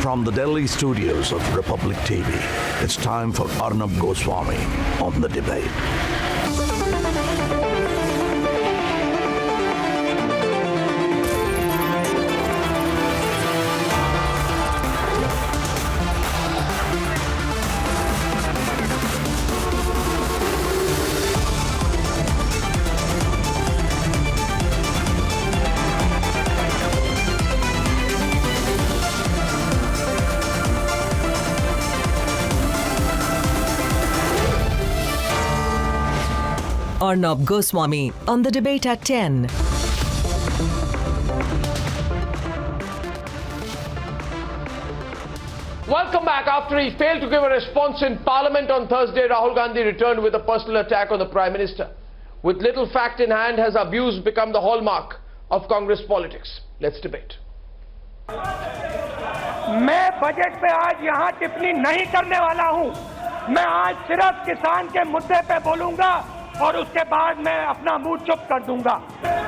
From the Delhi studios of Republic TV, it's time for Arnab Goswami on The Debate. Arnab Goswami on The Debate at 10. Welcome back. After he failed to give a response in Parliament on Thursday, Rahul Gandhi returned with a personal attack on the Prime Minister. With little fact in hand, has abuse become the hallmark of Congress politics? Let's debate. मैं budget पे आज यहाँ टिप्पणी नहीं करने वाला हूँ। मैं आज सिर्फ किसान के मुद्दे पे बोलूँगा और उसके बाद मैं अपना मुंह चुप कर दूंगा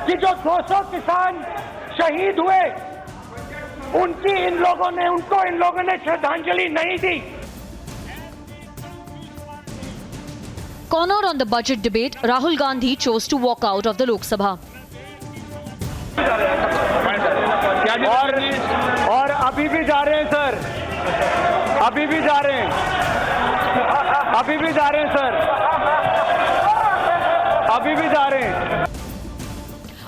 कि जो 200 किसान शहीद हुए उनको इन लोगों ने श्रद्धांजलि नहीं दी। Cornered on the budget debate, Rahul Gandhi chose to walk out of the Lok Sabha. और अभी भी जा रहे हैं सर, अभी भी जा रहे हैं सर, अभी भी जा रहे हैं।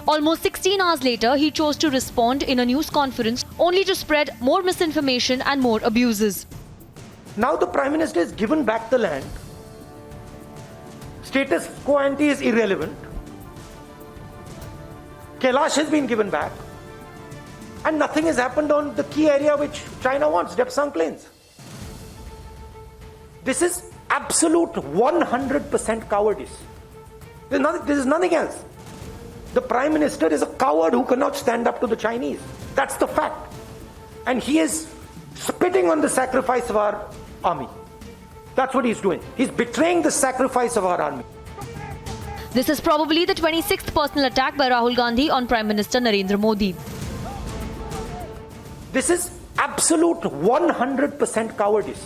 Almost 16 hours later, he chose to respond in a news conference only to spread more misinformation and more abuses. Now the Prime Minister has given back the land. Status quo ante is irrelevant. Kailash has been given back. And nothing has happened on the key area which China wants, Depsang Plains. This is absolute 100% cowardice. There is nothing else. The Prime Minister is a coward who cannot stand up to the Chinese. That's the fact. And he is spitting on the sacrifice of our army. That's what he's doing. He's betraying the sacrifice of our army. This is probably the 26th personal attack by Rahul Gandhi on Prime Minister Narendra Modi. This is absolute 100% cowardice.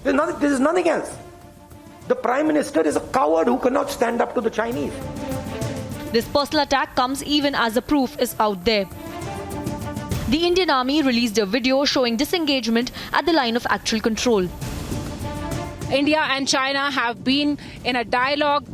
There is nothing else. The Prime Minister is a coward who cannot stand up to the Chinese. This personal attack comes even as the proof is out there. The Indian Army released a video showing disengagement at the line of actual control. India and China have been in a dialogue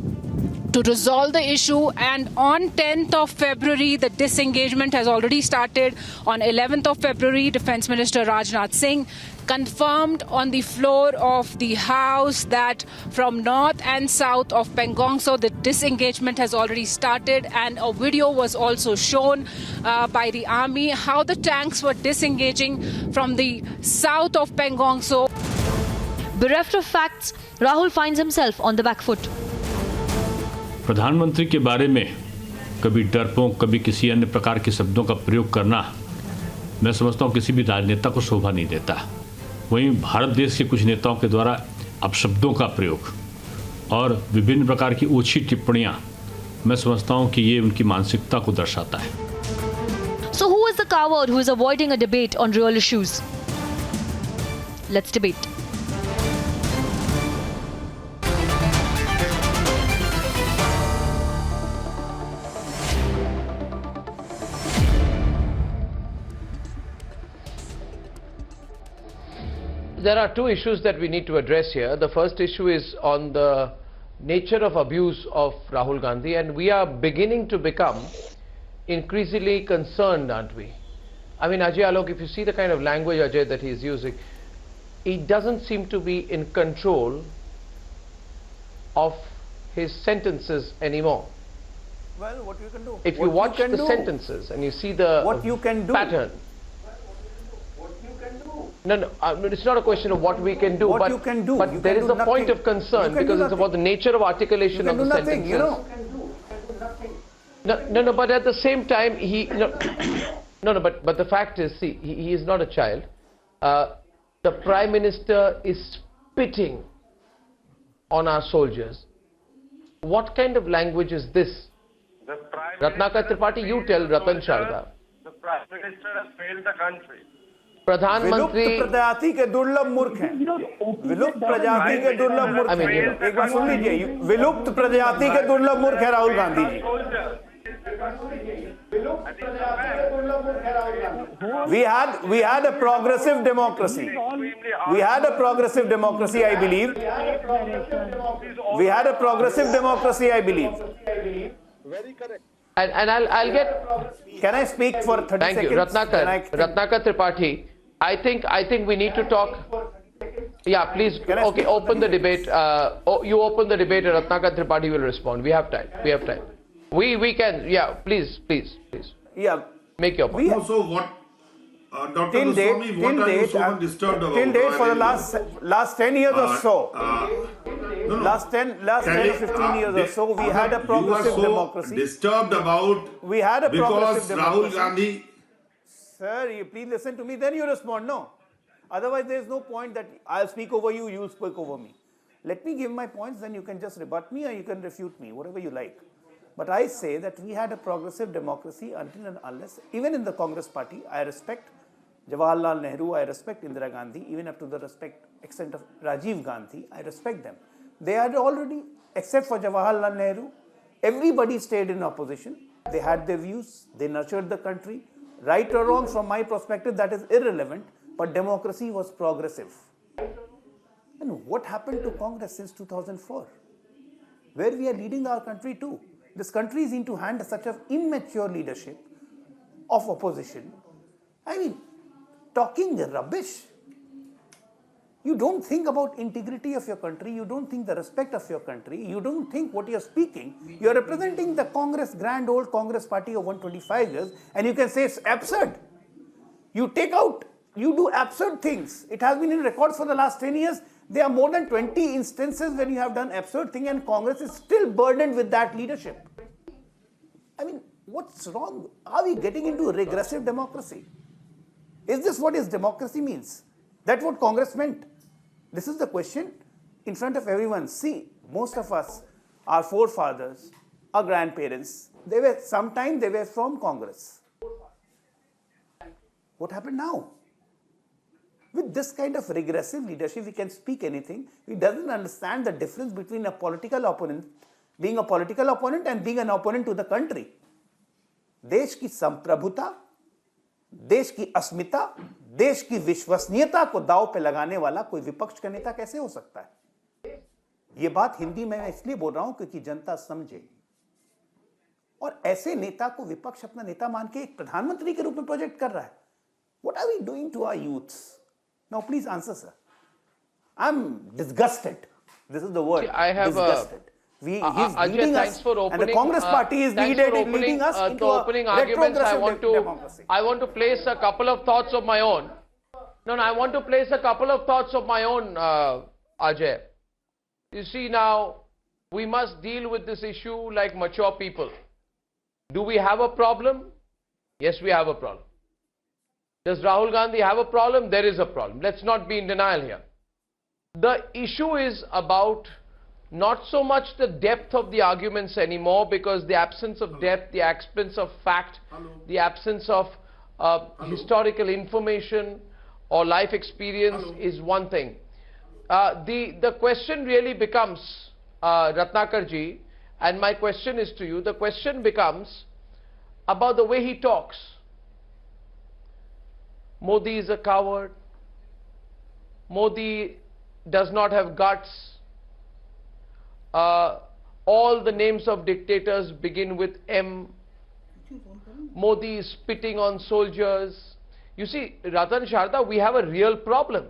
to resolve the issue, and on 10th of February the disengagement has already started. On 11th of February, Defence Minister Rajnath Singh confirmed on the floor of the House that from north and south of Pangong Tso the disengagement has already started, and a video was also shown by the army how the tanks were disengaging from the south of Pangong Tso. Bereft of facts, Rahul finds himself on the back foot. प्रधानमंत्री के बारे में कभी डरपोक, कभी किसी अन्य प्रकार के शब्दों का प्रयोग करना मैं समझता हूँ किसी भी राजनेता को शोभा नहीं देता। वहीं भारत देश के कुछ नेताओं के द्वारा अपशब्दों का प्रयोग और विभिन्न प्रकार की ओछी टिप्पणियां मैं समझता हूँ कि ये उनकी मानसिकता को दर्शाता है। So who is the coward who is avoiding a debate on real issues? Let's debate. There are two issues that we need to address here. The first issue is on the nature of abuse of Rahul Gandhi, and we are beginning to become increasingly concerned, aren't we? I mean, Ajay Alok, if you see the kind of language, Ajay, that he is using, he doesn't seem to be in control of his sentences anymore. Well, what you can do? If you watch the sentences and you see the pattern. No, it's not a question of what we can do, but there is a point of concern because it's about the nature of articulation of the sentences. No, but at the same time, but the fact is, see, he is not a child. The Prime Minister is spitting on our soldiers. What kind of language is this? Ratnakar Tripathi, you tell Ratan Sharda. The Prime Minister has failed the country. प्रधानमंत्री विलुप्त प्रजाति के दुर्लभ मूर्ख हैं, विलुप्त प्रजाति के दुर्लभ मूर्ख हैं। एक बार सुन लीजिए, विलुप्त प्रजाति के दुर्लभ मूर्ख है Rahul Gandhi ji. We had a progressive democracy. We had a progressive democracy, I believe. We had a progressive democracy, I believe. Very correct. And I'll get. Can I speak for 30 Thank seconds? you, Ratnakar Tripathi. I think we need to talk. Yeah, please. Okay, open the debate. You open the debate, and Ratnakar Tripathi will respond. We have time. We can. Yeah, please. Yeah. Make your point. So what, Dr. Till Goswami, date, what are you so much disturbed about? till date for the last 10 years or so. No. Last 10 or 15 years or so, we had a progressive democracy. Disturbed about We had a progressive because Rahul democracy. Gandhi. Sir, you please listen to me, then you respond. No. Otherwise, there is no point that I'll speak over you, you'll speak over me. Let me give my points, then you can just rebut me or you can refute me, whatever you like. But I say that we had a progressive democracy until and unless, even in the Congress party, I respect Jawaharlal Nehru, I respect Indira Gandhi, even up to the extent of Rajiv Gandhi, I respect them. They had already, except for Jawaharlal Nehru, everybody stayed in opposition. They had their views, they nurtured the country. Right or wrong, from my perspective, that is irrelevant, but democracy was progressive. And what happened to Congress since 2004? Where we are leading our country to? This country is into hand such an immature leadership of opposition. I mean, talking rubbish. You don't think about integrity of your country. You don't think the respect of your country. You don't think what you're speaking. You're representing the Congress, grand old Congress party of 125 years, and you can say it's absurd. You do absurd things. It has been in records for the last 10 years. There are more than 20 instances when you have done absurd thing and Congress is still burdened with that leadership. I mean, what's wrong? Are we getting into a regressive democracy? Is this what is democracy means? That's what Congress meant. This is the question in front of everyone. See, most of us, our forefathers, our grandparents, they were from Congress. What happened now? With this kind of regressive leadership, we can speak anything. He doesn't understand the difference between a political opponent, being a political opponent and being an opponent to the country. देश की संप्रभुता, देश की अस्मिता, देश की विश्वसनीयता को दांव पे लगाने वाला कोई विपक्ष का नेता कैसे हो सकता है? ये बात हिंदी में मैं इसलिए बोल रहा हूं क्योंकि जनता समझे। और ऐसे नेता को विपक्ष अपना नेता मान के एक प्रधानमंत्री के रूप में प्रोजेक्ट कर रहा है। What are we doing to our youths? Now, please answer, sir. I'm disgusted. This is the word. See, I have disgusted. He's leading us, and the Congress party is leading us into a retrogressive democracy. I want to place a couple of thoughts of my own. No, I want to place a couple of thoughts of my own, Ajay. You see, now, we must deal with this issue like mature people. Do we have a problem? Yes, we have a problem. Does Rahul Gandhi have a problem? There is a problem. Let's not be in denial here. The issue is about not so much the depth of the arguments anymore, because the absence of depth, the absence of fact, the absence of historical information or life experience is one thing. The question really becomes, Ratnakarji, and my question is to you, the question becomes about the way he talks. Modi is a coward. Modi does not have guts. All the names of dictators begin with M. Modi is spitting on soldiers. You see, Ratan Sharda, we have a real problem.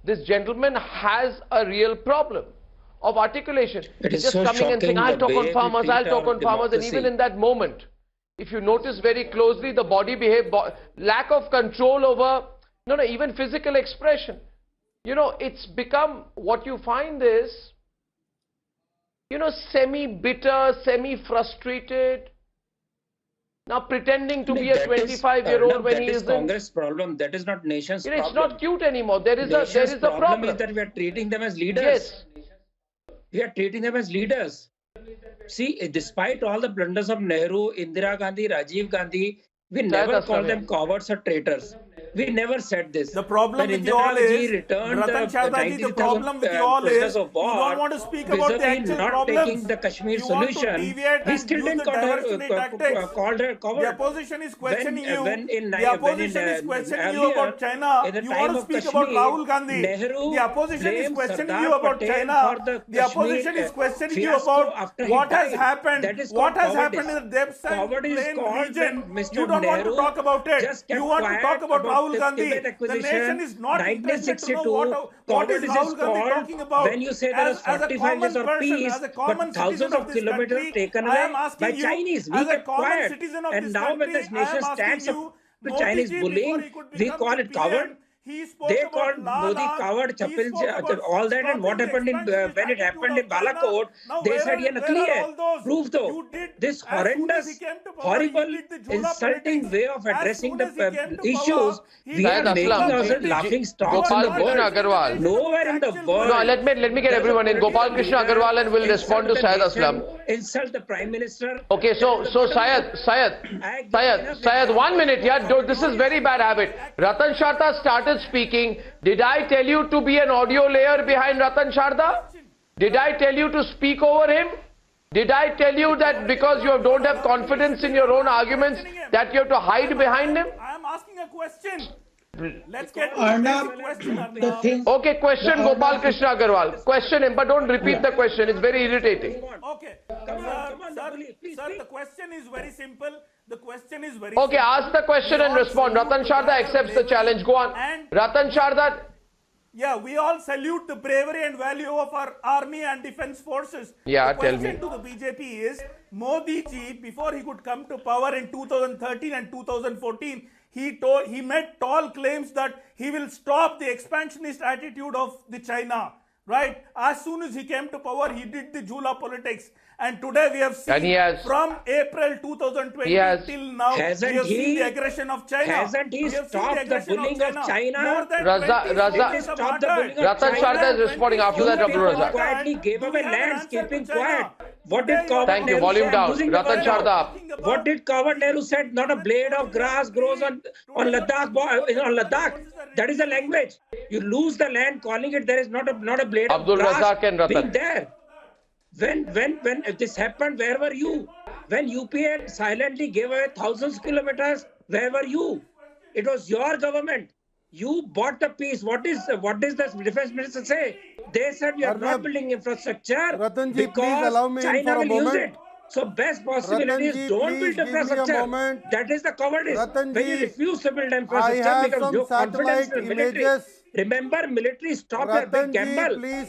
This gentleman has a real problem of articulation. Just so coming and saying, I'll talk on farmers, I'll talk on farmers, and even in that moment, if you notice very closely, the body lack of control over, even physical expression. It's become, what you find is, semi-bitter, semi-frustrated, now pretending to be a 25-year-old when he is That is Congress problem. That is not nation's problem. It's not cute anymore. There is a problem. Is that we are treating them as leaders. Yes. We are treating them as leaders. See, despite all the blunders of Nehru, Indira Gandhi, Rajiv Gandhi, we never call them cowards or traitors. We never said this. The problem When with you all Indira is, Ji returned Ratan Chadha ji, the 93,000 problem with you all prisoners is, of war, you don't want to speak about the vis-a-vis actual not problems. taking the Kashmir You want to solution. deviate He and still use didn't the diversionary tactics. called her coward. The opposition is questioning you. When The opposition is questioning you about China. You want to speak about Rahul Gandhi. The opposition is questioning you about China. The opposition is questioning you about what has happened. What has happened in the depths and plain region. You don't want to talk about it. You want to talk about Rahul Gandhi. The nation is not interested to know what is Rahul Gandhi talking about. When you say there is 45 years of peace, but thousands of kilometers taken away by Chinese, we kept quiet. And now when this nation stands up to Chinese bullying, we call it coward. They called Modi coward, Chapil, all that, and what happened in when it happened in Balakot, they said, "Ye nakli hai." Proof though. This horrendous, horrible, insulting way of addressing the issues, we are making ourselves laughing stocks in the world. Nowhere in the world. No, let me get everyone in. Gopal Krishna Agarwal and will respond to Syed Aslam. Insult the Prime Minister. Okay, so Syed, 1 minute. Yeah, this is very bad habit. Ratan Chadha started speaking. Did I tell you to be an audio layer behind Ratan Chadha? Did I tell you to speak over him? Did I tell you that because you don't have confidence in your own arguments that you have to hide behind him? I am asking a question. Let's get to Arnab, the question. the thing. Okay, question Gopal Krishna Agarwal. Question him, but don't repeat the question. It's very irritating. Okay. Sir, the question is very simple. The question is very Okay, simple. ask the question and respond. Ratan Chadha accepts the challenge. Go on. Ratan Chadha. Yeah, we all salute the bravery and value of our army and defense forces. Yeah, the tell question me. to the BJP is, Modi ji, before he could come to power in 2013 and 2014, he made tall claims that he will stop the expansionist attitude of the China. Right? As soon as he came to power, he did the Jula politics. And today we have seen from April 2020 till now, we have seen the aggression of China. Hasn't he stopped the bullying of China? More than Ratan Chadha is responding after that. Abdul Razak. Quietly gave away lands, keeping quiet. What did Kawan Thank you. Nehru Volume say? down. Losing the Ratan border. Chadha. What did Kawan Nehru said? Not a blade of grass grows on Ladakh. That is the language. You lose the land, calling it there is not a blade Abdul of grass Razak and Ratan. being there. When this happened, where were you? When UPA silently gave away thousands of kilometers, where were you? It was your government. You bought the peace. What is the defense minister say? They said we are not building infrastructure because China will use it. So best possibility is don't build infrastructure. That is the cowardice. When you refuse to build infrastructure because you have confidence in the military. Remember, military stopped a big gamble when you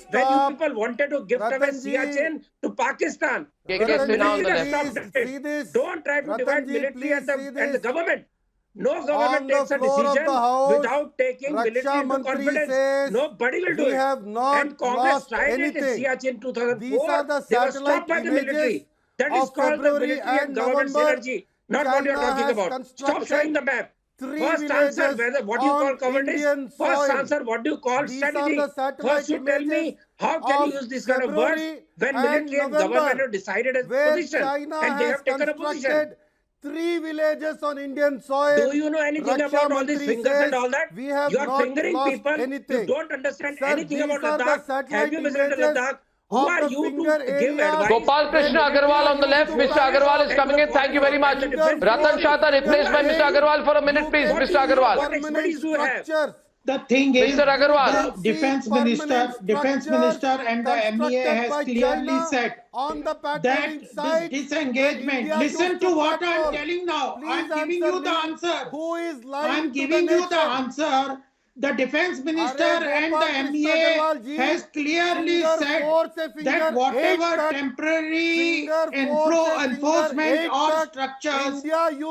people wanted to gift away Siachen to Pakistan. Don't try to divide military and the government. No government takes a decision without taking military into confidence. Nobody will do it. And Congress tried it in Siachen 2004. They were stopped by the military. That is called the military and government synergy. Not what you are talking about. Stop showing the map. First answer what do you call cowardice. First answer what do you call strategy. First you tell me how can you use this kind of words when military and government have decided a position and they have taken a position. 3 villages on Indian soil. Do you know anything about all these fingers and all that? We have you are fingering people. Anything. You don't understand anything about Ladakh. Have you visited Ladakh? Who are you to give advice? Gopal Krishna Agarwal on the left. Mr. Agarwal is coming in. Thank you very much. Ratan Chadha replaced by Mr. Agarwal for a minute, please. Mr. Agarwal. What expertise do you have? The thing is, Mr. Agarwal. the defense minister and the MEA has clearly said that this disengagement, listen to what I am telling now. I am giving you the answer. I am giving you the answer. The defense minister and the MEA has clearly said that whatever temporary enforcement or structures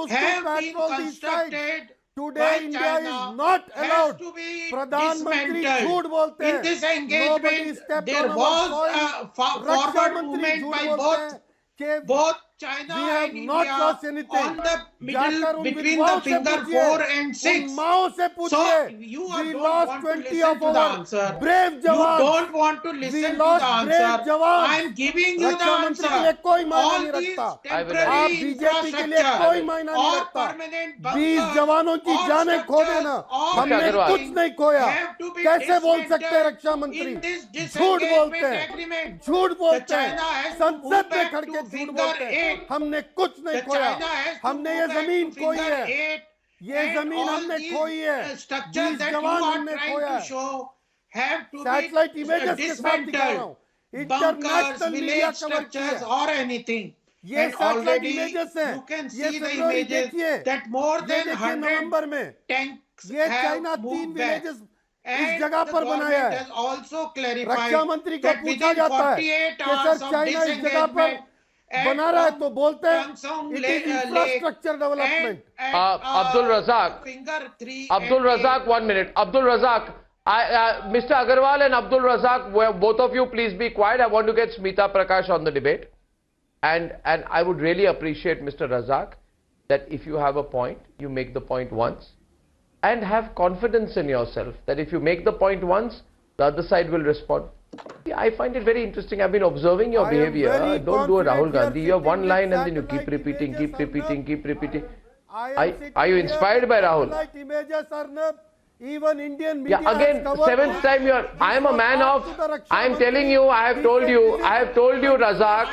have been constructed by China is not allowed to be dismantled. In this engagement, there was a forward movement by both China We have and not India lost anything. on the जाकर middle उन between विधवाओं the से finger पूछिए, 4 and 6. उन माओं से So पूछिए. you We don't lost want to 20 listen of to the our answer. brave You jawans. don't want to We listen to lost the brave answer. jawans. I am giving you the रक्षा मंत्री के लिए answer. कोई मायने All नहीं these रखता. आप temporary BJP के लिए कोई मायना नहीं or रखता. permanent 20 bunkers जवानों की or जानें खो structures देना. or हमने अग्रवाल कुछ नहीं खोया. have to be कैसे बोल सकते हैं dismantled रक्षा मंत्री? in this झूठ बोलते disengagement हैं. agreement. झूठ बोलते China हैं. has to move संसद में back खड़ to के झूठ finger बोलते हैं. 8. हमने कुछ नहीं The खोया. China has to हमने move ये back जमीन to खोई finger है. 8. ये And जमीन all हमने these, खोई है. structures 20 that you जवान are हमने trying खोया to है. show have to satellite be images के साथ दिखा रहा हूँ. bunkers, international media village cover किया structures है. or anything. ये And सैटेलाइट already इमेजेस हैं. you can ये see the फेब्रुवरी images देखिए. that more ये than देखिए 100 नवंबर में. tanks ये have China 3 moved back. Villages इस And जगह the पर बनाया government है. has also clarified रक्षा मंत्री को that पूछा within जाता है 48 कि hours सर of चाइना इस जगह पर disengagement at बना रहा है तो बोलते हैं Tangsong it Lake, is infrastructure development. Abdul Razak. finger 3 Abdul and 8. Razak, 1 minute. Abdul Razak, Mr. Agarwal and Abdul Razak, both of you please be quiet. I want to get Smita Prakash on the debate. And I would really appreciate, Mr. Razak, that if you have a point, you make the point once. And have confidence in yourself that if you make the point once, the other side will respond. I find it very interesting. I've been observing your I am behavior. very Don't do a Rahul confident you are Gandhi. You have one sitting line with and then you keep satellite repeating, images keep repeating, Arnab. keep repeating. I am Are sitting you here inspired with by Rahul? satellite images, Arnab. Even Indian media Yeah, again, has covered 7th time you're, I am a man of, I am telling you, I have told you, Razak,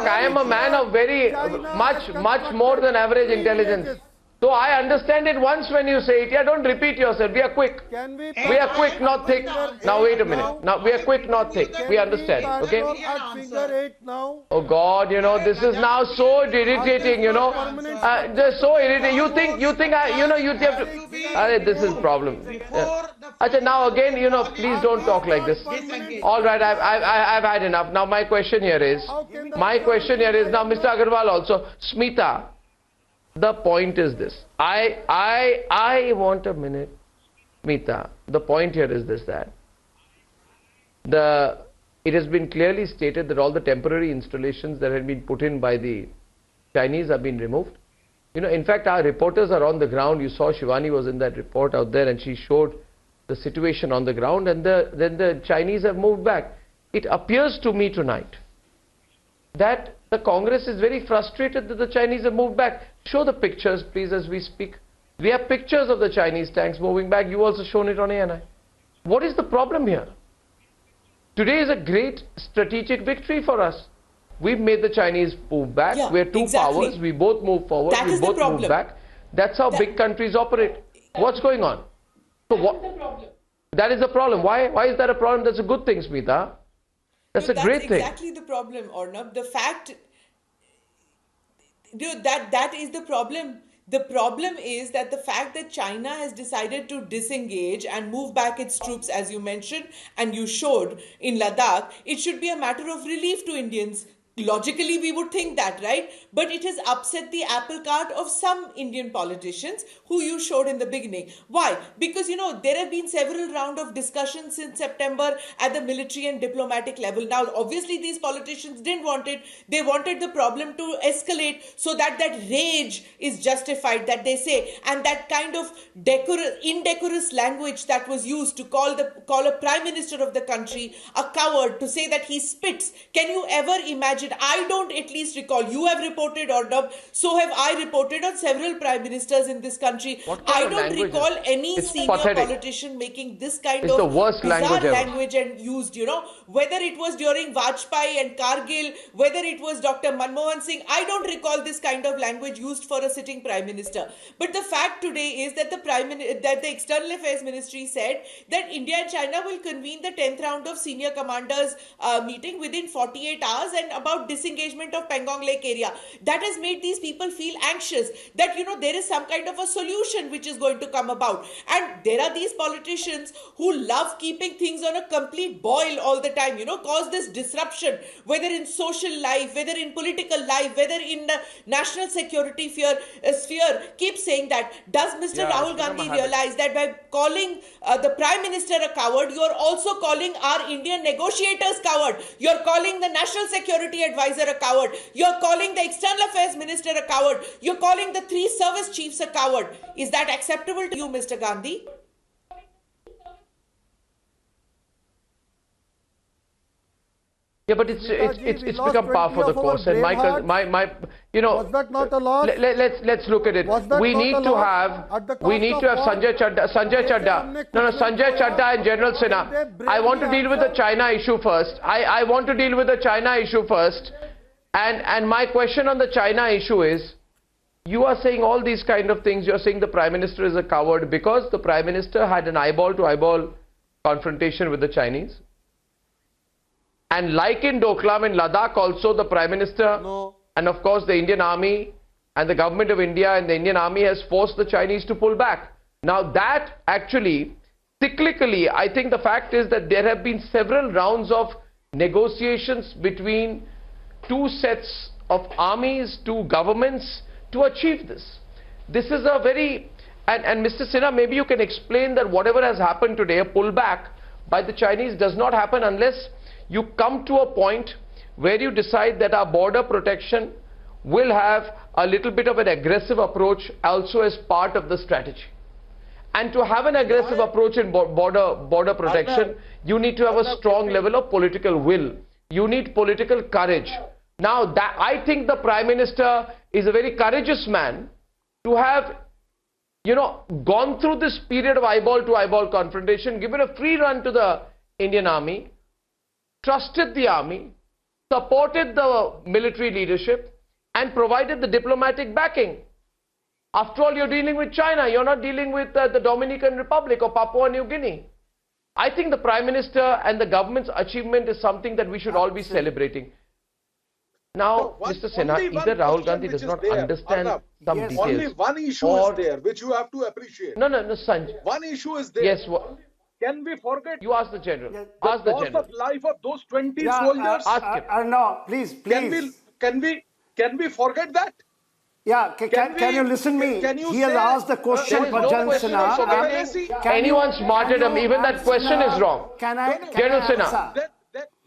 I am a man of very, much more than average intelligence. So I understand it once when you say it. Yeah, don't repeat yourself. We are quick. Can we We are quick, not thick. Now wait a minute. Now we are quick, not thick. We understand. Okay? At figure 8 now. Oh God, this is now so irritating, just so irritating. You think, you have to, this is problem. Yeah. Achha, now again, please don't talk like this. All right, I've had enough. Now my question here is, now Mr. Agarwal also, Smita, the point is this. I want a minute. Smita, the point here is this, that it has been clearly stated that all the temporary installations that had been put in by the Chinese have been removed. In fact, our reporters are on the ground. You saw Shivani was in that report out there and she showed the situation on the ground, and then the Chinese have moved back. It appears to me tonight that the Congress is very frustrated that the Chinese have moved back. Show the pictures, please, as we speak. We have pictures of the Chinese tanks moving back. You also shown it on ANI. What is the problem here? Today is a great strategic victory for us. We've made the Chinese move back. Yeah, We're two exactly. powers. We both move forward. That We is the both move problem. back. That's how big countries operate. What's going on? So what? That is the problem. Why is that a problem? That's a good thing, Smita. That's a great thing. That's exactly the problem, Arnab. The fact, that is the problem. The problem is that the fact that China has decided to disengage and move back its troops, as you mentioned, and you showed in Ladakh, it should be a matter of relief to Indians. Logically, we would think that, right? But it has upset the apple cart of some Indian politicians who you showed in the beginning. Why? Because, there have been several rounds of discussions since September at the military and diplomatic level. Now, obviously, these politicians didn't want it. They wanted the problem to escalate so that rage is justified, that they say, and that kind of indecorous language that was used to call a prime minister of the country a coward, to say that he spits. Can you ever imagine? I don't at least recall. You have reported, Arnab, so have I reported on several prime ministers in this country. I don't recall any senior politician making this kind of the worst bizarre language and used, whether it was during Vajpayee and Kargil, whether it was Dr. Manmohan Singh, I don't recall this kind of language used for a sitting prime minister. But the fact today is that the External Affairs Ministry said that India and China will convene the 10th round of senior commanders meeting within 48 hours, and about about disengagement of Pangong Lake area. That has made these people feel anxious that, you know, there is some kind of a solution which is going to come about. And there are these politicians who love keeping things on a complete boil all the time, you know, cause this disruption, whether in social life, whether in political life, whether in the national security sphere, keep saying that. Does Mr. Rahul Gandhi realize that by calling the Prime Minister a coward, you are also calling our Indian negotiators coward? You are calling the National Security Advisor a coward. You are calling the External Affairs Minister a coward. You are calling the 3 service chiefs a coward. Is that acceptable to you, Mr. Gandhi? Yeah, but it's become par for the course, and my you know, was that not a loss? Let's look at it. We need to have Sanjay Chadda. No, Sanjay Chadda and General Sinha. I want to deal with the China issue first. I want to deal with the China issue first, and my question on the China issue is, you are saying all these kind of things. You are saying the Prime Minister is a coward because the Prime Minister had an eyeball-to-eyeball confrontation with the Chinese. And like in Doklam in Ladakh also, the Prime Minister and of course the Indian Army and the government of India and the Indian Army has forced the Chinese to pull back. Now that actually, cyclically, I think the fact is that there have been several rounds of negotiations between 2 sets of armies, 2 governments to achieve this. This is a very, and Mr. Sinha, maybe you can explain that whatever has happened today, a pullback by the Chinese does not happen unless you come to a point where you decide that our border protection will have a little bit of an aggressive approach also as part of the strategy. And to have an aggressive approach in border protection, you need to have a strong level of political will. You need political courage. Now, that I think the Prime Minister is a very courageous man to have, you know, gone through this period of eyeball-to-eyeball confrontation, given a free run to the Indian Army, trusted the army, supported the military leadership, and provided the diplomatic backing. After all, you're dealing with China. You're not dealing with the Dominican Republic or Papua New Guinea. I think the Prime Minister and the government's achievement is something that we should all be celebrating. Now, Mr. Sinha, either Rahul Gandhi does not understand some details. Only one issue is there, which you have to appreciate. No, Sanjay. One issue is there. Yes. Can we forget? You ask the general. Ask the general. Of life of those 20 soldiers. Ask him. No, please. Can we forget that? Yeah, can you listen me? He has asked the question for General Sinha. Anyone smarter than me, even that question is wrong. General Sinha.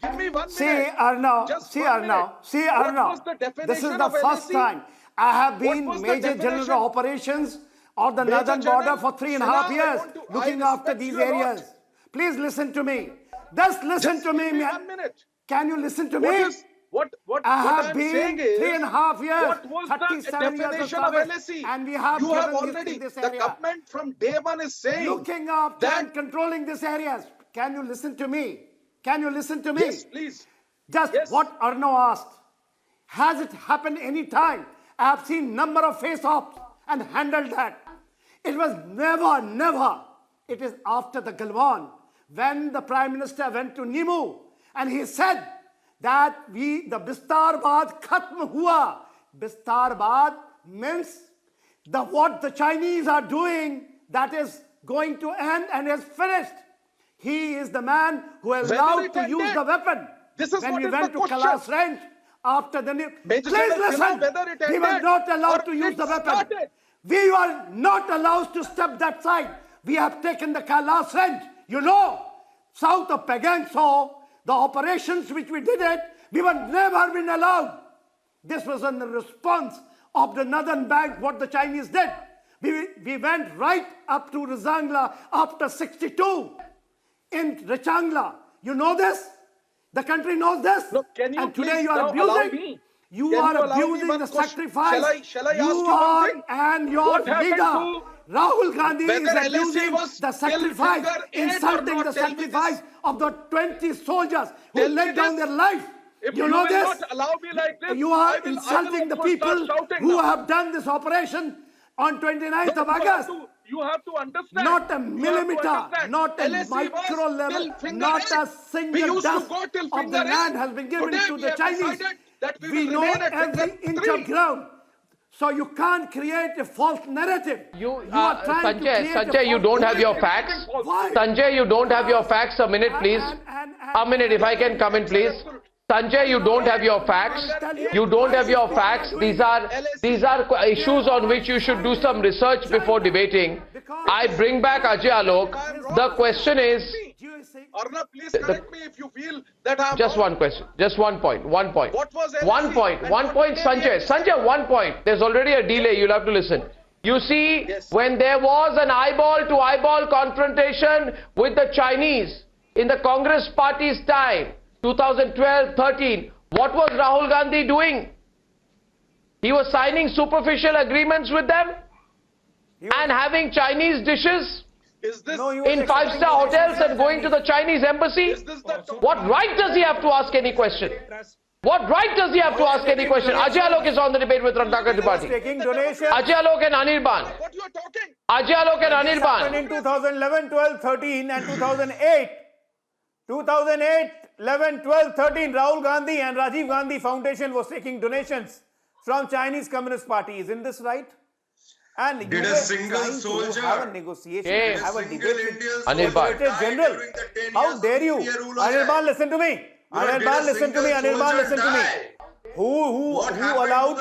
Give me 1 minute. See Arnav. This is the first time I have been Major General of Operations of the northern border for 3.5 years, looking after these areas. Please listen to me. Just listen to me. 1 minute. Can you listen to me? What I have I'm been saying is, 3.5 years, what was 37 the years of definition of service, LSE? and we have You have given already, this the area. government from day one is saying, looking after and controlling these areas. Can you listen to me? Can you listen to me? Yes, please. Just what Arnav asked. Has it happened any time? I have seen number of face-offs and handled that. It was never. It is after the Galwan, when the Prime Minister went to Nimu and he said that the Bistarbad khatm hua. Bistarbad means what the Chinese are doing, that is going to end and is finished. He is the man who allowed to use the weapon. This is when we what went is the to question. Kalas Range after the new. Major Please General, listen. whether it We were ended not allowed or to use it the weapon. started. We were not allowed to step that side. We have taken the Kalas Range. You know, south of Pagangso, the operations which we did it, we were never been allowed. This was in the response of the northern bank, what the Chinese did. We went right up to Rizangla after 62. In Rechangla. You know this? The country knows this? Look, can you and today please you are now abusing. allow me? You Can are you allow me abusing one the question? sacrifice. Shall I ask you are one thing? and your What happened leader, to Rahul Gandhi, is whether LSE abusing was the still sacrifice, figure 8 or insulting not? the Tell me sacrifice of the 20 soldiers who Tell me laid down this. their life. If you know will this? not allow me like this, You are I will insulting the also people start shouting who now. have done this operation on 29th of August. You have to understand. Not a You have to millimeter, understand. not a LSE micro was level, till finger not eight. a We single used to dust go till of the finger land eight. has been given Today to we the have Chinese. decided that we We will know remain at every inch of ground. So you can't create a false narrative. You are trying to create Sanjay, you don't have your facts. Why? Sanjay, you don't have your facts. A minute, please. A minute, if I can come in, please. Sanjay, you don't have your facts. You don't have your facts. These are issues on which you should do some research before debating. I bring back Ajay Alok. The question is, Arnab, please correct me if you feel that I'm just one question, just one point. What was LSE? One point, Sanjay, 1 point. There's already a delay, you'll have to listen. You see, when there was an eyeball-to-eyeball confrontation with the Chinese in the Congress party's time, 2012-13, what was Rahul Gandhi doing? He was signing superficial agreements with them and having Chinese dishes in five-star hotels and going to the Chinese embassy. What right does he have to ask any question? What right does he have to ask any question? Ajay Alok is on the debate with Ratnakar Tripathi. Ajay Alok and Anirban. What you are talking? Ajay Alok and Anirban. In 2011, 12, 13 and 2008. 2008, 11, 12, 13, Rahul Gandhi and Rajiv Gandhi Foundation was taking donations from Chinese Communist Party. Isn't this right? And Did you a were single trying to soldier, have a negotiation, Hey. have a debate with Anirban. Secretary General. How dare you? Anirban, listen to me. Anirban, listen to me. Anirban, listen to me. Who allowed?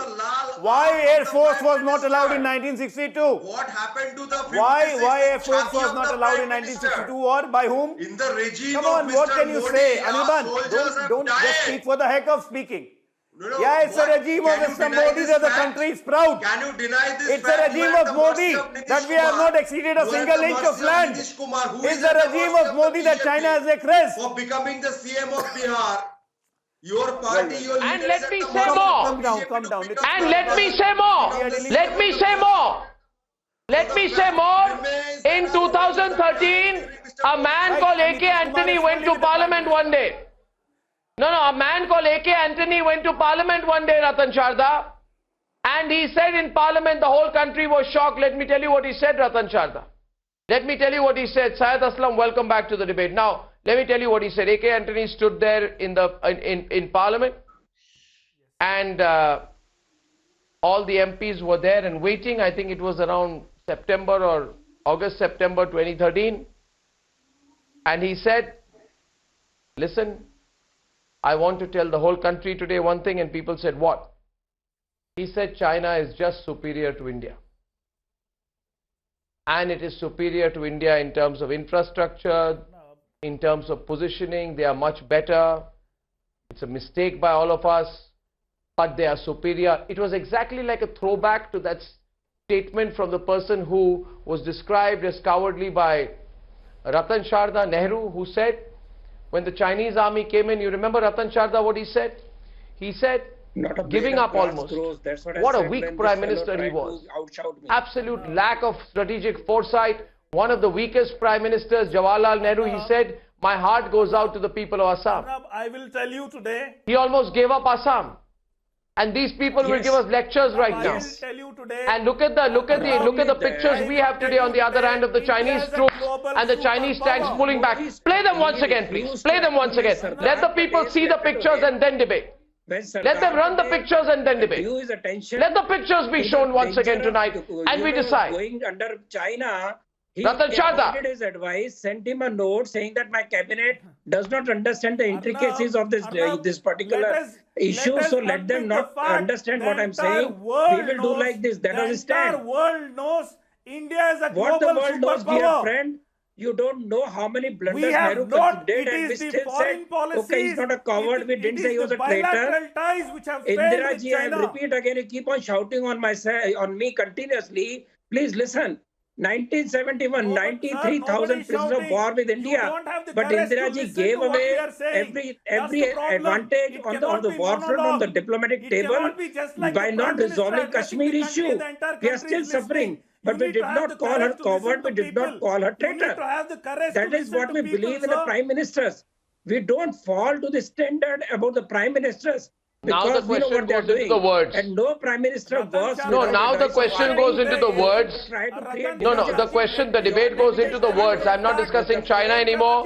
Why Air Force was not allowed in 1962? What happened to the Why Air Force was not allowed in 1962 or by whom? In the regime Come on, of what Mr. can you Modi, say? our Anirban, soldiers have don't just died. speak for the heck of speaking. No, Yeah, it's what? a regime of Can you Mr. deny Modi this that the fact? country is proud. Can you deny this It's a fact? regime You are of at the Modi mercy of Nitish that we have Kumar. not exceeded a You are at single the inch mercy of land. Nitish Kumar, who It's is the at the regime mercy of the Modi that BJP China has a crest. for becoming the CM of Bihar. Your party, your And leaders let at me the say mercy of more. Come down, BJP come to down. become And the let me say more. Let me say more. Let me say more. In 2013, a man called A.K. Antony went to Parliament one day. No, a man called A.K. Antony went to Parliament one day, Ratan Sharda. And he said in Parliament, the whole country was shocked. Let me tell you what he said, Ratan Sharda. Let me tell you what he said. Syed Aslam, welcome back to the debate. Now, let me tell you what he said. A.K. Antony stood there in Parliament. And all the MPs were there and waiting. I think it was around September or August, September 2013. And he said, listen, I want to tell the whole country today one thing. And people said, what? He said, China is just superior to India. And it is superior to India in terms of infrastructure, in terms of positioning. They are much better. It's a mistake by all of us, but they are superior. It was exactly like a throwback to that statement from the person who was described as cowardly by Ratan Sharda Nehru, who said, when the Chinese army came in, you remember Ratan Sharda, what he said? He said, giving up almost. What a weak prime minister he was. Absolute lack of strategic foresight. One of the weakest prime ministers, Jawaharlal Nehru, he said, my heart goes out to the people of Assam. I will tell you today. He almost gave up Assam. And these people will give us lectures right now. I will tell you today. And look at the pictures we have today on the other hand of the Chinese troops and the Chinese tanks pulling back. Play them once again, please. Play them once again. Let the people see the pictures and then debate. Let them run the pictures and then debate. Let the pictures be shown once again tonight and we decide. Going under China, he Ratan Sharda. avoided his advice, sent him a note saying that my cabinet does not understand the intricacies of this particular issue, so let them not understand what I'm saying. We will do like this. That was his stand. The entire world knows India is a What the global world knows, dear superpower. friend, you don't know how many blunders We have Nehru not, did, it and we is the still foreign said, policies, okay, he's not a coward, we didn't say he was a traitor. bilateral ties which have failed Indira with ji, I China. repeat again, you keep on shouting on me continuously. Please listen. 1971, 93,000 prisoners of war with India. But Indira ji gave away every advantage on the war front, on the diplomatic table by not resolving Kashmir issue. We are still suffering. But we did not call her coward, we did not call her traitor. That is what we believe in the prime ministers. We don't fall to the standard about the prime ministers. Now the because we know question what they are goes into doing. the words. And no Prime Minister was. No, now the question goes into the words. Try to create No, division. the question, the debate goes into the words. I'm not discussing China anymore.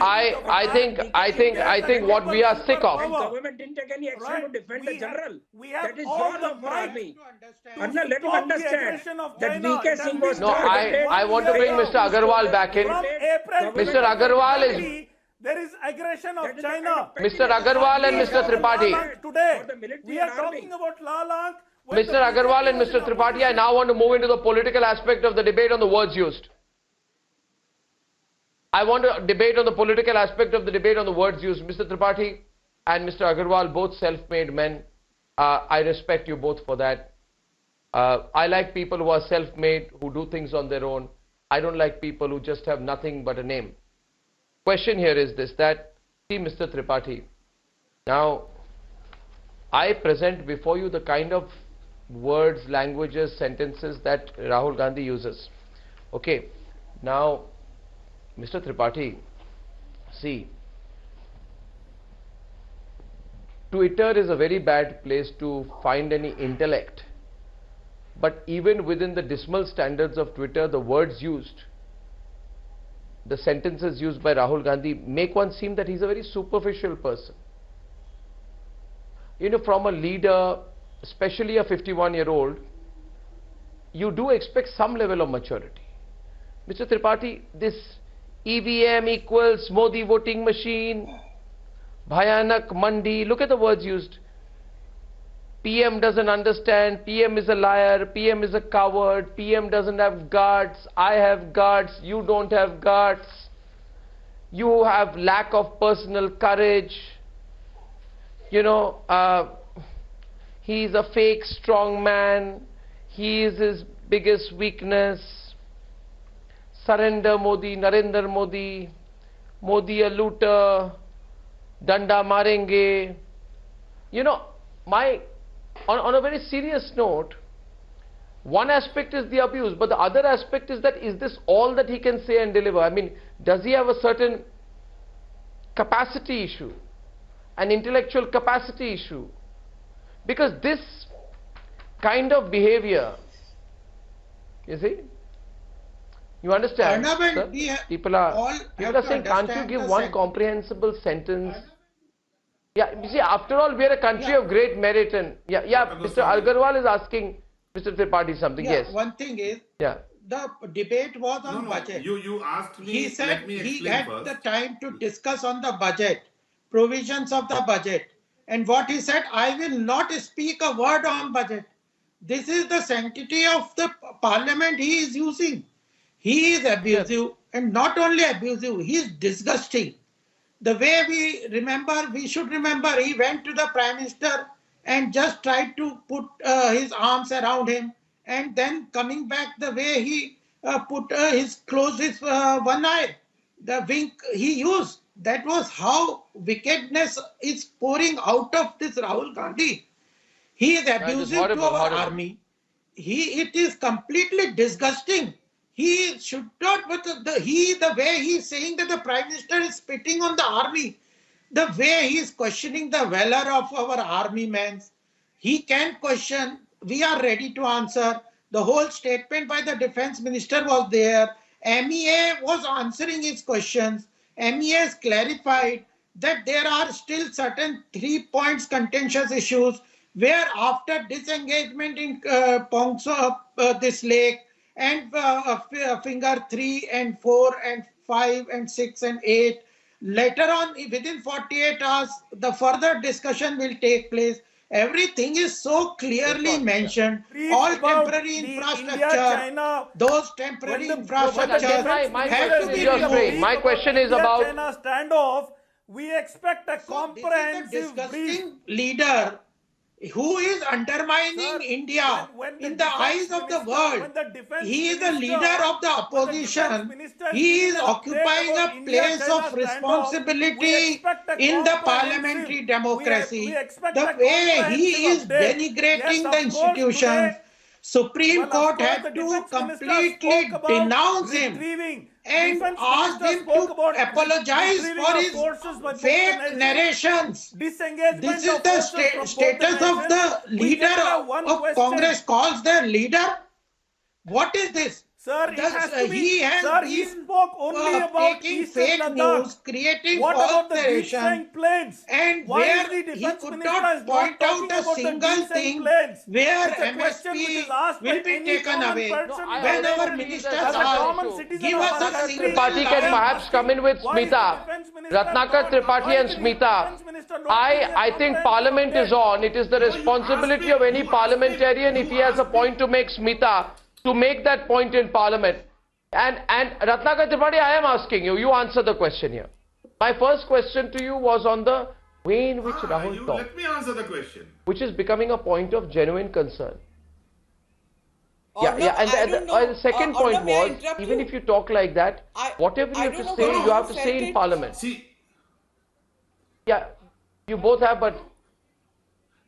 I think what we are sick of. The government didn't take any action to defend the general. We have That is all job the of our right army. to Arna, let him stop the understand aggression of that China. VK Singh was No, I want to bring Mr. Agarwal back in. From April Mr. Agarwal is... there is aggression of China. Mr. Agarwal and Mr. Tripathi. Today, For the military we are and army. talking about La Lang. Mr. Agarwal and Mr. Tripathi, I now want to move into the political aspect of the debate on the words used. I want to debate on the political aspect of the debate on the words used. Mr. Tripathi and Mr. Agarwal, both self-made men. I respect you both for that. I like people who are self-made, who do things on their own. I don't like people who just have nothing but a name. Question here is this, that, see Mr. Tripathi, now I present before you the kind of words, languages, sentences that Rahul Gandhi uses. Okay, now Mr. Tripathi, see, Twitter is a very bad place to find any intellect, but even within the dismal standards of Twitter, the words used, the sentences used by Rahul Gandhi make one seem that he's a very superficial person. You know, from a leader, especially a 51-year-old, you do expect some level of maturity. Mr. Tripathi, this EVM equals Modi voting machine, Bhayanak Mandi, look at the words used. PM doesn't understand, PM is a liar, PM is a coward, PM doesn't have guts, I have guts, you don't have guts, you have lack of personal courage, you know, he's a fake strong man, he is his biggest weakness, surrender Modi, Narendra Modi, Modi a looter, Danda marenge, you know, on a very serious note, one aspect is the abuse, but the other aspect is that, is this all that he can say and deliver? I mean, does he have a certain capacity issue, an intellectual capacity issue? Because this kind of behavior, you see, you understand, sir? People are saying, can't you give one comprehensible sentence? Yeah, you see, after all, we are a country of great merit, and Mr. Agarwal is asking Mr. Tripathi something. Yes. One thing is, the debate was on budget. You asked me. He said let me he explain had first. the time to discuss on the budget, provisions of the budget, and what he said, I will not speak a word on budget. This is the sanctity of the parliament he is using. He is abusive, and not only abusive, he is disgusting. The way we should remember, he went to the Prime Minister and just tried to put his arms around him, and then coming back the way he closed his one eye, the wink he used. That was how wickedness is pouring out of this Rahul Gandhi. He is abusive to our army. It is completely disgusting. He should not, but the way he is saying that the Prime Minister is spitting on the army, the way he is questioning the valor of our army men, he can question, we are ready to answer. The whole statement by the Defense Minister was there. MEA was answering his questions. MEA has clarified that there are still certain 3 points contentious issues where after disengagement in Pongso, this lake, and finger 3 and 4 and 5 and 6 and 8. Later on, within 48 hours, the further discussion will take place. Everything is so clearly mentioned. All temporary infrastructure, those temporary infrastructures have to be removed. My question is about China standoff. We expect a comprehensive leader who is undermining India in the eyes of the world. He is a leader of the opposition. He is occupying a place of responsibility in the parliamentary democracy. The way he is denigrating the institutions, Supreme Court had to completely denounce him. and Defense asked Minister him spoke to about apologize retrieving for of his forces by both the fake nations. narrations. Disengagement This is of the forces from both status the of the nations. We leader just have one of question. Congress calls their leader. What is this? Sir, it Does, has to be. he has Sir, he been spoke only about taking Eastern fake Ladakh. news, creating What false about the narration, Deep planes? and Why where is the he defense could minister not is point not out talking a about the single Deep thing planes? where It's a question which is MSP asked will by be any taken common away. person. Whenever ministers as a are, common citizen give of us our a country. single Tripathi can line. perhaps come in with Why is the Smita. defense minister Ratnakar not- Tripathi why and is the Smita. defense minister not doing a I think comprehensive Parliament is update? on. It is the responsibility of any parliamentarian, if he has a point to make, Smita, to make that point in Parliament. And Ratnakar Tripathi, I am asking you, you answer the question here. My first question to you was on the way in which Rahul talked, Let me answer the question. which is becoming a point of genuine concern. Arnab, And I don't know. the second point Arnab, may I was, interrupt even you? if you talk like that, whatever you I have don't to know say, how you have you to say felt in it. Parliament. See, Yeah, you both have, but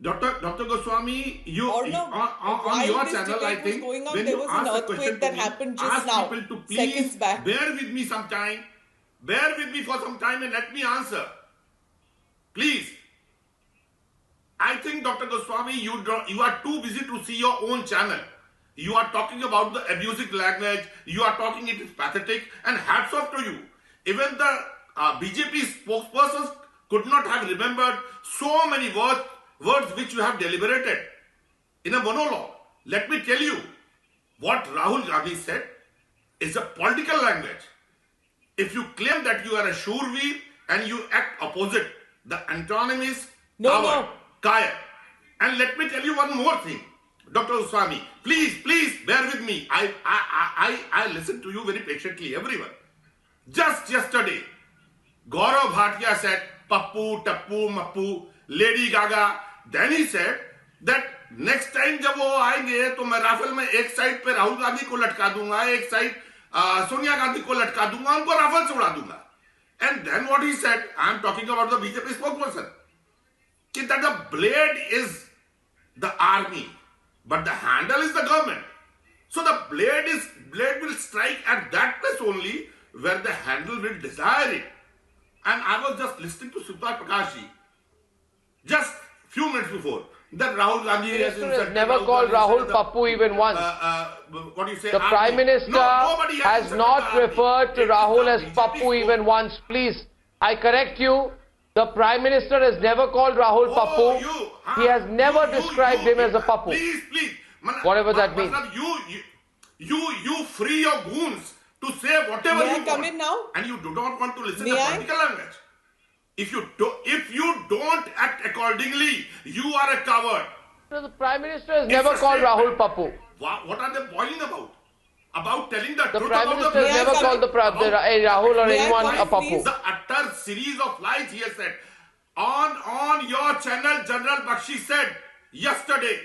Dr. Goswami, you Arnab, on while your this channel, I debate was think, going on, when there you was an ask a earthquake question that to me, happened just ask now, people to seconds please back. bear with me some time. Bear with me for some time and let me answer. Please. I think, Dr. Goswami, you are too busy to see your own channel. You are talking about the abusive language. You are talking it is pathetic, and hats off to you. Even the BJP spokespersons could not have remembered so many words which you have deliberated in a monologue. Let me tell you, what Rahul Gandhi said is a political language. If you claim that you are a shurveer and you act opposite, the antonym is coward, kaya. And let me tell you one more thing, Dr. Goswami, please bear with me. I listen to you very patiently, everyone. Just yesterday, Gaurav Bhatia said, Pappu, Tappu, Mappu, Lady Gaga. Then he said that next time जब वो आएंगे तो मैं Rafale में एक side पे राहुल गांधी को लटका दूंगा, एक साइड सोनिया गांधी को लटका दूंगा, उनको राफेल से उड़ा दूंगा. And then what he said, I am talking about the BJP spokesperson, that the blade is the army, but the handle is the government. So the blade will strike at that place only where the handle will desire it. And I was just listening to Subhra Prakashji just few minutes before that Rahul Gandhi has never called Rahul Pappu even once. What do you say? The Prime Minister has not referred to Rahul as Pappu even once. Please, I correct you. The Prime Minister has never called Rahul Pappu. He has never described him as a Pappu. Please. Whatever that means. You free your goons to say whatever May you I come want. in now? And you do not want to listen May to I? political language. If you don't act accordingly, you are a coward. The Prime Minister has never called Rahul Pappu. What are they boiling about? About telling the The truth Prime about Minister has never called Rahul or anyone a Pappu. The utter series of lies he has said. On your channel, General Bakshi said yesterday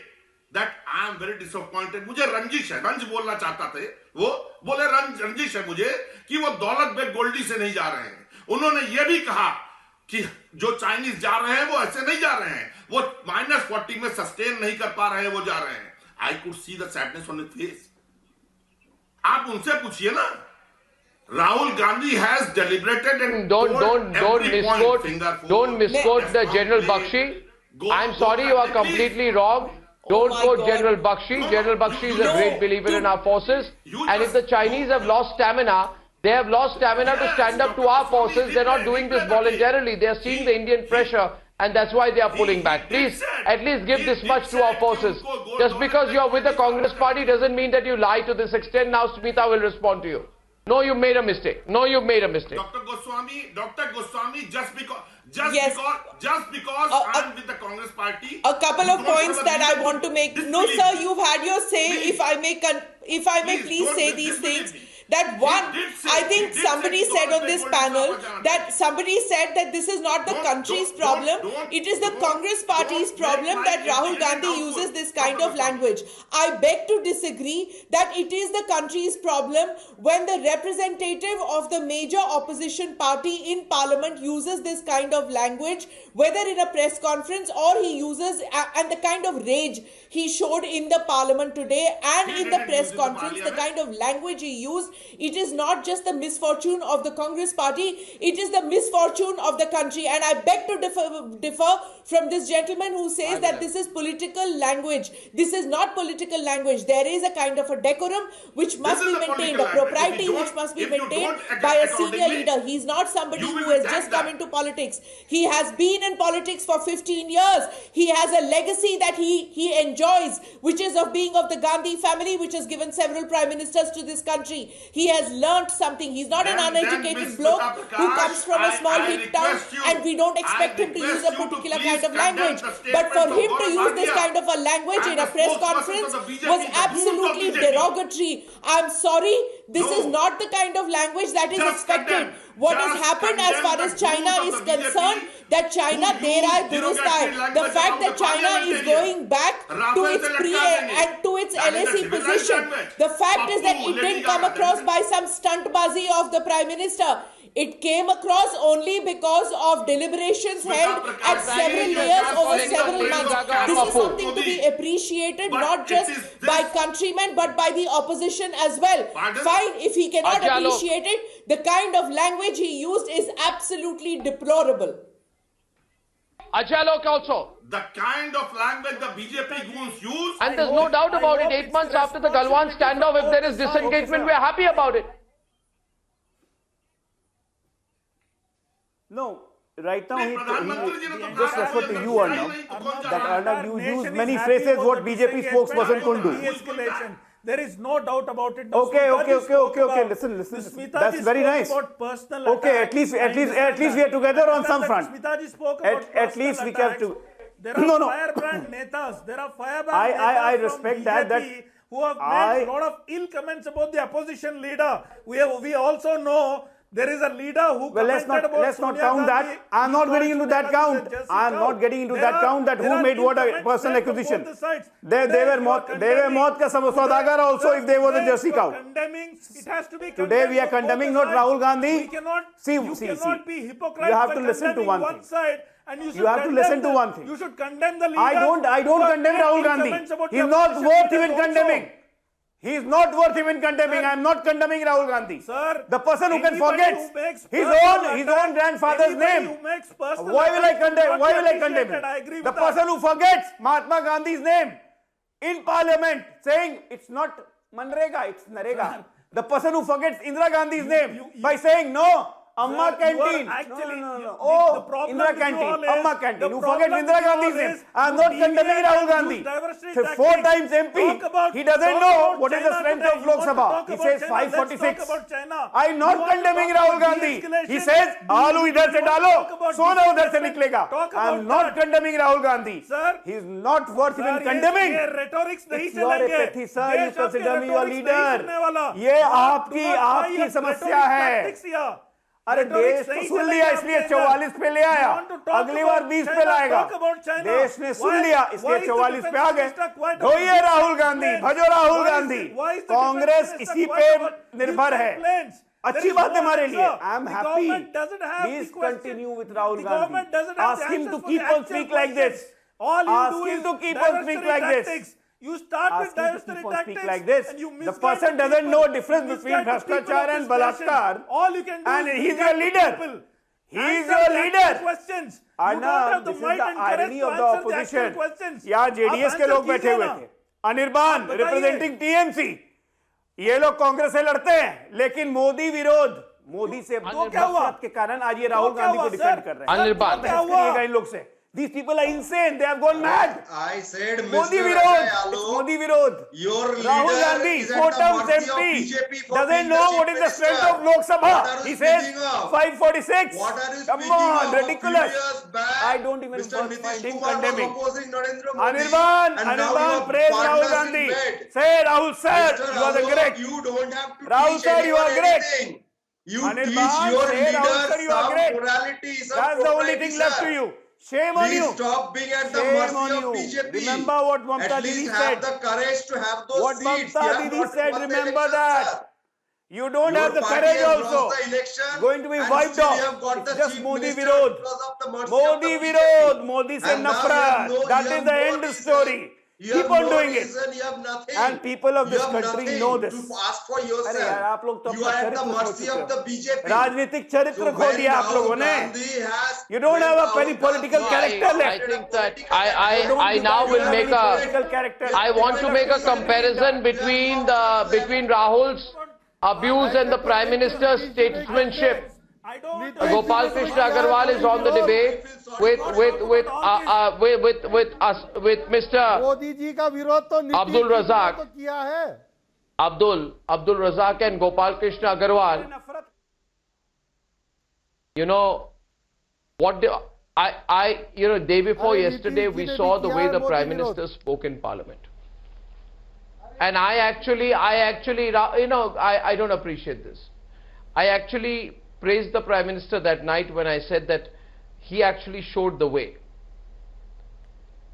that I am very disappointed. मुझे रंजिश बोलना चाहता थे. वो बोले रंजिश है मुझे कि वो दौलत बेग गोल्डी से नहीं जा रहे हैं. उन्होंने ये भी कहा कि जो चाइनीज जा रहे हैं वो ऐसे नहीं जा रहे हैं, वो -40 में सस्टेन नहीं कर पा रहे हैं, वो जा रहे हैं. I could see the sadness on his face. आप उनसे पूछिए ना. Rahul Gandhi has deliberated and don't misquote the General Bakshi. I'm sorry, you are completely wrong. Don't quote General Bakshi. General Bakshi is a great believer in our forces. And if the Chinese have lost stamina, they have lost stamina to stand up to our forces. They're not doing this voluntarily. They are seeing the Indian pressure, and that's why they are pulling back. Please, at least give this much to our forces. Just because you are with the Congress party doesn't mean that you lie to this extent. Now Smita will respond to you. No, you made a mistake. No, you made a mistake. Dr. Goswami, just because I'm with the Congress party. A couple of points that I want to make. No, sir, you've had your say. If I may please say these things. That one, I think somebody said on this panel that this is not the country's problem. It is the Congress party's problem that Rahul Gandhi uses this kind of language. I beg to disagree that it is the country's problem when the representative of the major opposition party in parliament uses this kind of language, whether in a press conference or he uses, and the kind of rage he showed in the parliament today and in the press conference, the kind of language he used It is not just the misfortune of the Congress party, it is the misfortune of the country. And I beg to differ from this gentleman who says that this is political language. This is not political language. There is a kind of a decorum which must be maintained, a propriety which must be maintained by a senior leader. He's not somebody who has just come into politics. He has been in politics for 15 years. He has a legacy that he enjoys, which is of being of the Gandhi family, which has given several prime ministers to this country. He has learnt something. He's not an uneducated bloke who comes from a small hill town, and we don't expect him to use a particular kind of language. But for him to use this kind of a language in a press conference was absolutely derogatory. I'm sorry, this is not the kind of language that is expected. What has happened as far as China is concerned, that China der hai durust hai. The fact that China is going back to its and to its LAC position, the fact is that it didn't come across by some stuntbazi of the Prime Minister. It came across only because of deliberations held at several layers over several months. This is something to be appreciated, not just by countrymen but by the opposition as well. Fine, if he cannot appreciate it, the kind of language he used is absolutely deplorable. Ajay Alok also. The kind of language the BJP goons use. And there's no doubt about it. 8 months after the Galwan standoff, if there is disengagement, we are happy about it. No, right now he just referred to you, Arnab. That Arnab, you use many phrases what BJP spokesperson couldn't do. De-escalation. There is no doubt about it. Okay. Listen. That's very nice. Okay, at least we are together on some front. Smitaji spoke about at least we have to. There are firebrand netas. There are firebrand netas I respect from BJP that who have made a lot of ill comments about the opposition leader. We also know there is a leader who let's not count that. I'm not getting into that count. I'm not getting into that count that who made what a personal accusation. They were Maut ka Saudagar also if they were the Jersey cow. Today we are condemning not Rahul Gandhi. See. Be hypocrite. You have to listen to one thing. You have to listen to one thing. You should condemn the leader. I don't condemn Rahul Gandhi. He's not worth even condemning. He is not worth even condemning. I am not condemning Rahul Gandhi. Sir, the person who can forget his own grandfather's name. Why will I condemn him? The person who forgets Mahatma Gandhi's name in parliament saying it's not Manrega, it's Narega. The person who forgets Indira Gandhi's name by saying no, Amma canteen. No. Oh, Indira canteen. Amma canteen. Who forgets Indira Gandhi's name? I am not condemning Rahul Gandhi. 4 times MP. He doesn't know what is the strength of Lok Sabha. He says 546. I am not condemning Rahul Gandhi. He says, Alu idhar se dalo, sona udhar se niklega. I am not condemning Rahul Gandhi. He is not worth even condemning. It's your apathy, sir. You consider me your leader. ये आपकी समस्या है. अरे देश तो सुन लिया इसलिए 44 पे ले आया, अगली बार 20 पे लाएगा. देश ने सुन लिया इसलिए 44 पे आ गए. धोइए राहुल गांधी, भजो राहुल गांधी. कांग्रेस इसी पे निर्भर है. अच्छी बात है हमारे लिए. I am happy. Please continue with Rahul Gandhi. Ask him to keep on speak like this. Ask him to keep on speak like this. You start with diversity tactics like this. The person doesn't know difference between Bhrashtachar and Balatkar. All you can do and he's your leader. He's your leader. Questions. Arnab, this is the irony of the opposition. यहाँ JDS के लोग बैठे हुए थे. Anirban representing TMC. ये लोग कांग्रेस से लड़ते हैं, लेकिन मोदी विरोध, मोदी से नफरत के कारण आज ये राहुल गांधी को डिफेंड कर रहे हैं. अनिर्बान करिएगा इन लोग से. These people are insane. They have gone mad. I said, Modi Virod. It's Modi Virod. Your Rahul Gandhi, 4 terms MP, doesn't know what is the strength of Lok Sabha. He says 546. Come on, ridiculous. I don't even find him condemning. Anirban, praise Rahul Gandhi. Say, Rahul sir, you are the great. You don't have to Rahul sir, you are great. You teach your leaders some morality, some That's the only thing left to you. Shame on you. Please stop being at the mercy of BJP. Remember what Mamta Didi said. At least have the courage to have those seats. What Mamta Didi said, remember that. You don't have the courage also. Going to be wiped off. It's just Modi Virod. Modi Virod. Modi se nafrat. That is the end story. You Keep have on no doing reason, it. you have nothing. And people of You this have country nothing know this. to ask for अरे यार yourself. आप लोग तो You अपना are at the चरित्र खो mercy चुके of the हो BJP. राजनीतिक चरित्र So खो when दिया आप Rahul लोगों ने Gandhi has You don't have a when very Rahul political Gandhi character has left. I think that don't I think now that you will have make any a political character. I want to make a comparison between Rahul's abuse and the Prime Minister's statesmanship. Gopal Krishna Agarwal is on the debate with Mr. Modi ji का विरोध तो Abdul Razak. तो किया है Abdul Razak and Gopal Krishna Agarwal. You know what day before yesterday we saw the way the Prime Minister spoke in Parliament. And I actually I don't appreciate this. I actually praised the Prime Minister that night when I said that he actually showed the way.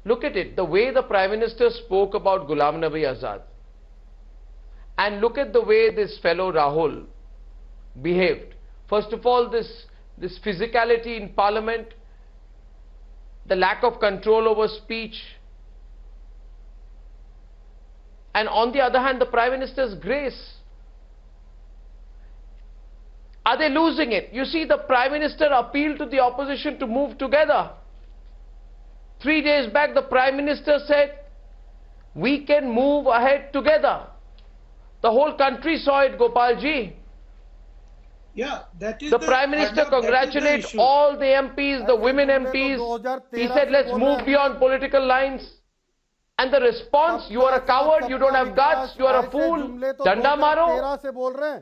Look at it, the way the Prime Minister spoke about Ghulam Nabi Azad. And look at the way this fellow Rahul behaved. First of all, this physicality in Parliament, the lack of control over speech, and on the other hand, the Prime Minister's grace. Are they losing it? You see, the Prime Minister appealed to the opposition to move together. 3 days back, the Prime Minister said, we can move ahead together. The whole country saw it, Gopalji. Yeah, that is the Prime Minister congratulated all the MPs, the women MPs. He said, let's move beyond political lines. And the response, you are a coward, you don't have guts, you are a fool, danda maro.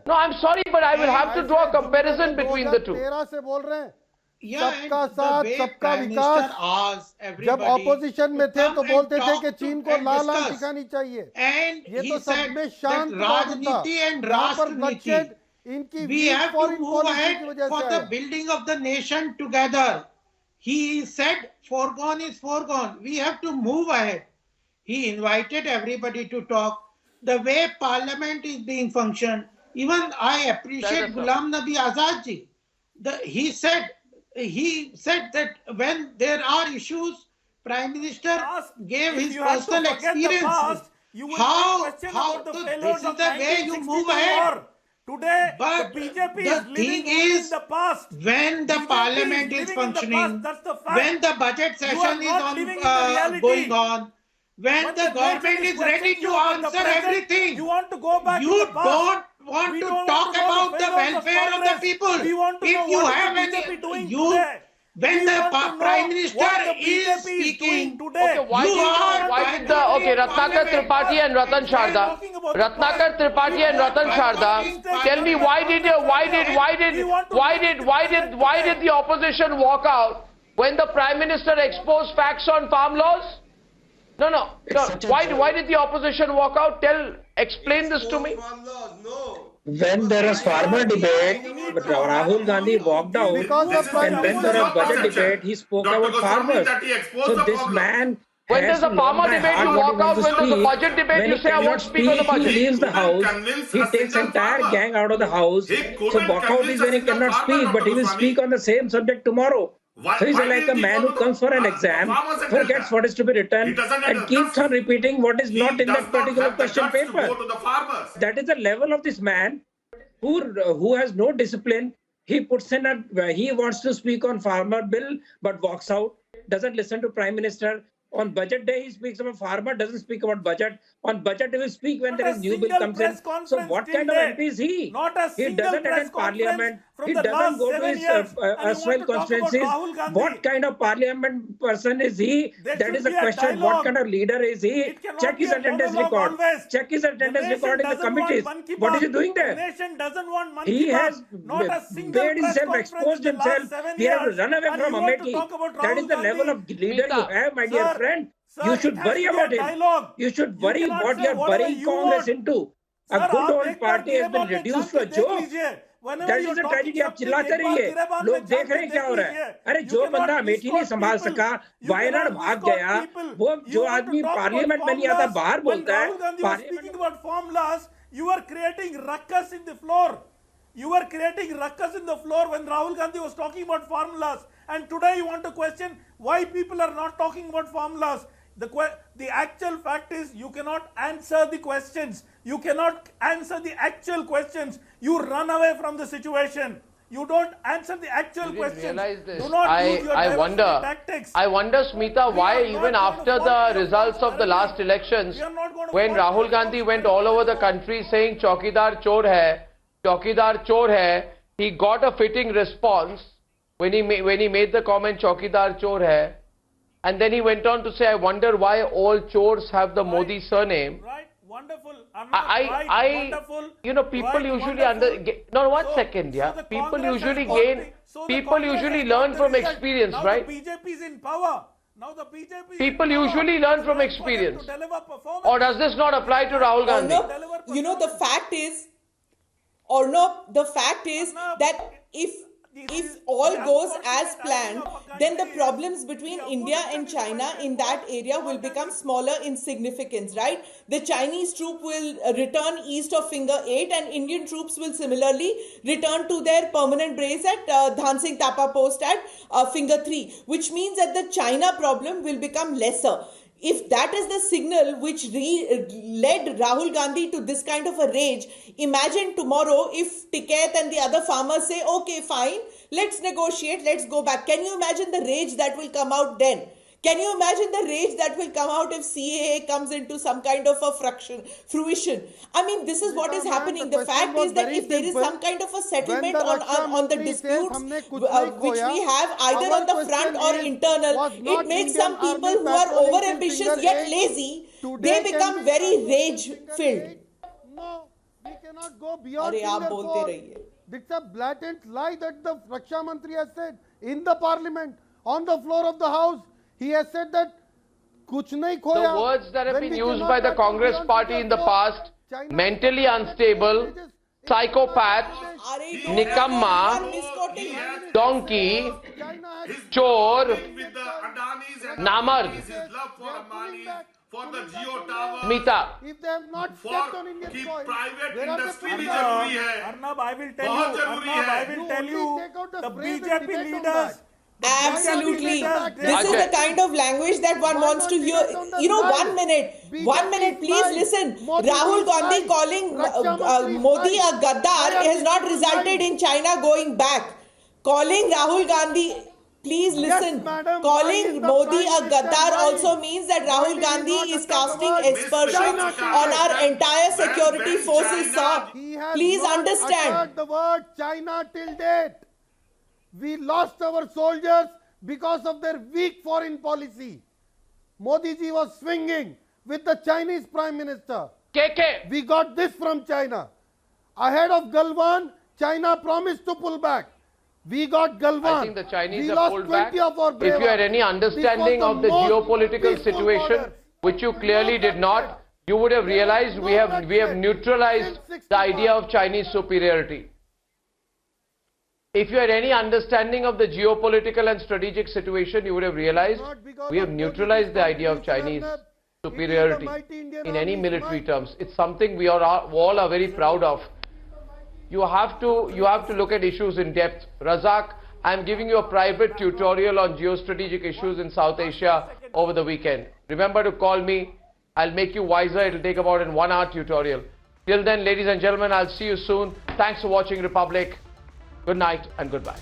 No, I'm sorry, but I will have to draw a comparison between the two. सबका साथ सबका विकास जब opposition में थे तो बोलते थे कि चीन को लाल आंख दिखानी चाहिए ये तो सब में शांत राजनीति and राष्ट्रनीति we have to move ahead for the building of the nation together. He said foregone is foregone. We have to move ahead. He invited everybody to talk. The way parliament is being functioned, even I appreciate Ghulam Nabi Azad ji. He said that when there are issues, Prime Minister gave his personal experience. How this is the way you move ahead. Today, but the BJP the thing is, when the parliament is functioning, when the budget session is going on, when the government is ready to answer everything, you want to go back. You don't want to talk about the welfare of the people. If you have any, when the Prime Minister is speaking, okay, why did Ratnakar Tripathi and Ratan Sharda, tell me why did the opposition walk out when the Prime Minister exposed facts on farm laws? No. Why did the opposition walk out? Explain this to me. When there was farmer debate, Rahul Gandhi walked out, and when there was budget debate, he spoke about farmers. So this man, when there's a farmer debate, you walk out. When there's a budget debate, you say I won't speak on the budget. He leaves the house. He takes entire gang out of the house. So walkout is when he cannot speak, but he will speak on the same subject tomorrow. So he's like a man who comes for an exam, forgets what is to be written, and keeps on repeating what is not in that particular question paper. That is the level of this man who has no discipline. He puts in he wants to speak on farmer bill, but walks out, doesn't listen to Prime Minister. On budget day, he speaks about farmer, doesn't speak about budget. On budget, he will speak when there is new bill comes in. So what kind of MP is he? He doesn't attend parliament. He doesn't go to his erstwhile constituencies. What kind of parliament person is he? That is the question. What kind of leader is he? Check his attendance record. Check his attendance record in the committees. What is he doing there? He has made himself, exposed himself. We have to run away from Amethi. That is the level of leader you have, my dear friend. You should worry about him. You should worry what you are burying Congress into. A good old party has been reduced to a joke. That is a tragedy. आप चिल्लाते रहिए, लोग देख रहे हैं क्या हो रहा है. अरे जो बंदा अमेठी नहीं संभाल सका, वायनाड भाग गया, वो जो आदमी पार्लियामेंट में नहीं आता बाहर बोलता है. Speaking about formulas, you are creating ruckus in the floor. You were creating ruckus in the floor when Rahul Gandhi was talking about formulas. And today you want to question why people are not talking about formulas. The actual fact is you cannot answer the questions. You cannot answer the actual questions. You run away from the situation. You don't answer the actual questions. Realize this. Do not use your diversity tactics. I wonder, Smita, why even after the results of the last elections, when Rahul Gandhi went all over the country saying Chaukidar chor hai, he got a fitting response when he made the comment Chaukidar chor hai, and then he went on to say, I wonder why all chores have the Modi surname. Right, wonderful. Wonderful. You know, people usually people usually learn from experience, right? Now the BJP is in power. People usually learn from experience. Or does this not apply to Rahul Gandhi? Arnab, you know, the fact is that if all goes as planned, then the problems between India and China in that area will become smaller in significance, right? The Chinese troop will return east of Finger 8 and Indian troops will similarly return to their permanent base at Dhansing Tapa post at Finger 3, which means that the China problem will become lesser. If that is the signal which led Rahul Gandhi to this kind of a rage, imagine tomorrow if Tiket and the other farmers say, okay, fine, let's negotiate, let's go back. Can you imagine the rage that will come out then? Can you imagine the rage that will come out if CAA comes into some kind of a fruition? I mean, this is what is happening. The fact is that if there is some kind of a settlement on the disputes which we have either on the front or internal, it makes some people who are over-ambitious yet lazy, they become very rage-filled. No, we cannot go beyond Finger 4. It's a blatant lie that the Raksha Mantri has said in the parliament, on the floor of the house. He has said that kuch nahi khoya. The words that have been used by the Congress party in the past, mentally unstable, psychopath, nikamma, donkey, chor, namard. Mita. If they have not stepped on Indian soil, where are the Arnab, I will tell you, the BJP leaders. Absolutely. This is the kind of language that one wants to hear. You know, 1 minute, please listen. Rahul Gandhi calling Modi a Gaddar has not resulted in China going back. Calling Rahul Gandhi, please listen. Calling Modi a Gaddar also means that Rahul Gandhi is casting aspersions on our entire security forces, sir. Please understand. The word China till date. We lost our soldiers because of their weak foreign policy. Modi ji was swinging with the Chinese Prime Minister. We got this from China. Ahead of Galwan, China promised to pull back. We got Galwan. I think the Chinese have pulled back. If you had any understanding of the geopolitical situation, which you clearly did not, you would have realized we have neutralized the idea of Chinese superiority. If you had any understanding of the geopolitical and strategic situation, you would have realized we have neutralized the idea of Chinese superiority in any military terms. It's something we all are very proud of. You have to look at issues in depth. Razak, I'm giving you a private tutorial on geostrategic issues in South Asia over the weekend. Remember to call me. I'll make you wiser. It'll take about a 1-hour tutorial. Till then, ladies and gentlemen, I'll see you soon. Thanks for watching Republic. Good night and goodbye.